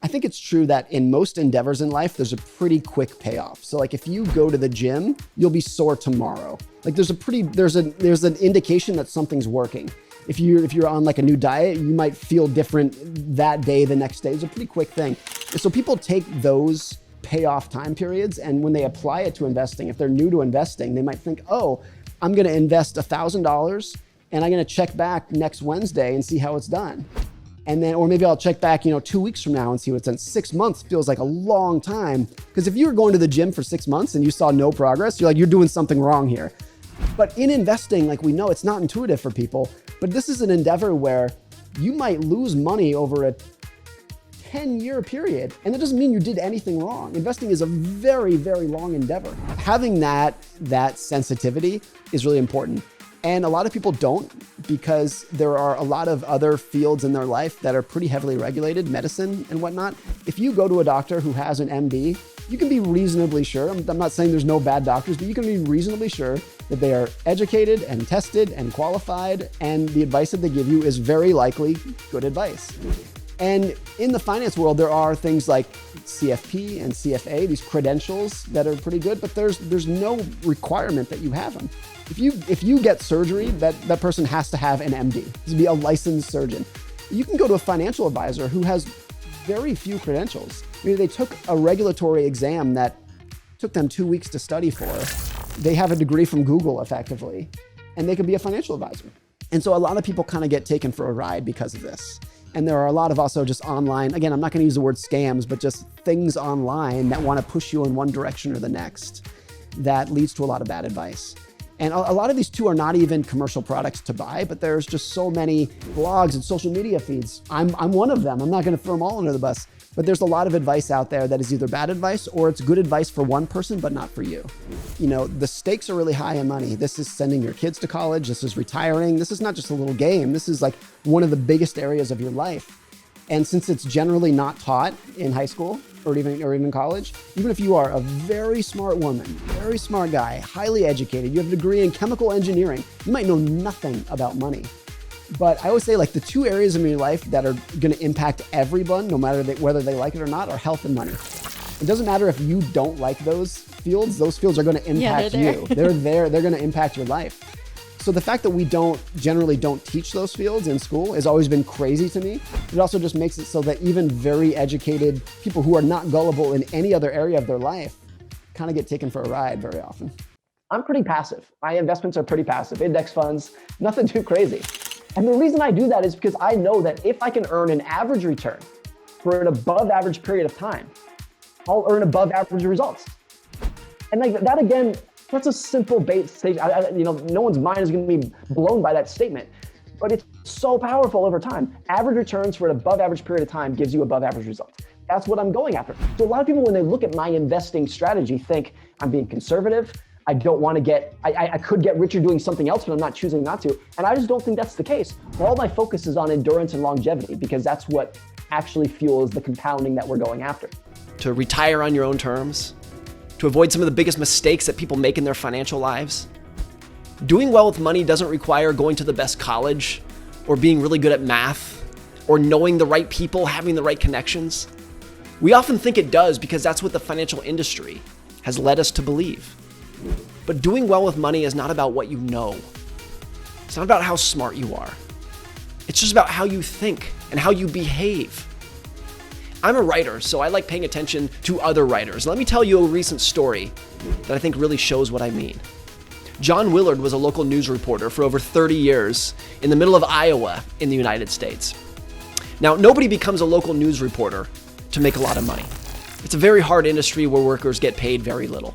I think it's true that in most endeavors in life, there's a pretty quick payoff. So like if you go to the gym, you'll be sore tomorrow. Like there's an indication that something's working. If you're on like a new diet, you might feel different that day, the next day. It's a pretty quick thing. So people take those payoff time periods, and when they apply it to investing, if they're new to investing, they might think, oh, I'm gonna invest $1,000 and I'm gonna check back next Wednesday and see how it's done. And then, or maybe I'll check back, 2 weeks from now and see what's done. 6 months feels like a long time. Because if you were going to the gym for 6 months and you saw no progress, you're like, you're doing something wrong here. But in investing, like we know, it's not intuitive for people, but this is an endeavor where you might lose money over a 10-year period. And that doesn't mean you did anything wrong. Investing is a very, very long endeavor. Having that sensitivity is really important. And a lot of people don't, because there are a lot of other fields in their life that are pretty heavily regulated, medicine and whatnot. If you go to a doctor who has an MD, you can be reasonably sure, I'm not saying there's no bad doctors, but you can be reasonably sure that they are educated and tested and qualified, and the advice that they give you is very likely good advice. And in the finance world, there are things like CFP and CFA, these credentials that are pretty good, but there's no requirement that you have them. If you get surgery, that person has to have an MD, to be a licensed surgeon. You can go to a financial advisor who has very few credentials. Maybe they took a regulatory exam that took them 2 weeks to study for. They have a degree from Google effectively, and they could be a financial advisor. And so a lot of people kind of get taken for a ride because of this. And there are a lot of also just online, again, I'm not going to use the word scams, but just things online that want to push you in one direction or the next that leads to a lot of bad advice. And a lot of these too are not even commercial products to buy, but there's just so many blogs and social media feeds. I'm one of them. I'm not going to throw them all under the bus, but there's a lot of advice out there that is either bad advice or it's good advice for one person, but not for you. The stakes are really high in money. This is sending your kids to college. This is retiring. This is not just a little game. This is like one of the biggest areas of your life. And since it's generally not taught in high school or even college, even if you are a very smart woman, very smart guy, highly educated, you have a degree in chemical engineering, you might know nothing about money. But I always say like the two areas of your life that are going to impact everyone, no matter whether they like it or not, are health and money. It doesn't matter if you don't like those fields are going to impact you. They're there, they're going to impact your life. So the fact that we generally don't teach those fields in school has always been crazy to me. It also just makes it so that even very educated people who are not gullible in any other area of their life kind of get taken for a ride very often. I'm pretty passive. My investments are pretty passive. Index funds, nothing too crazy. And the reason I do that is because I know that if I can earn an average return for an above average period of time, I'll earn above average results. And like that again, that's a simple base statement. No one's mind is going to be blown by that statement, but it's so powerful over time. Average returns for an above average period of time gives you above average results. That's what I'm going after. So a lot of people, when they look at my investing strategy, think I'm being conservative. I don't want to I could get richer doing something else, but I'm not choosing not to. And I just don't think that's the case. All my focus is on endurance and longevity, because that's what actually fuels the compounding that we're going after. To retire on your own terms, to avoid some of the biggest mistakes that people make in their financial lives. Doing well with money doesn't require going to the best college or being really good at math or knowing the right people, having the right connections. We often think it does because that's what the financial industry has led us to believe. But doing well with money is not about what you know. It's not about how smart you are. It's just about how you think and how you behave. I'm a writer, so I like paying attention to other writers. Let me tell you a recent story that I think really shows what I mean. John Willard was a local news reporter for over 30 years in the middle of Iowa in the United States. Now, nobody becomes a local news reporter to make a lot of money. It's a very hard industry where workers get paid very little.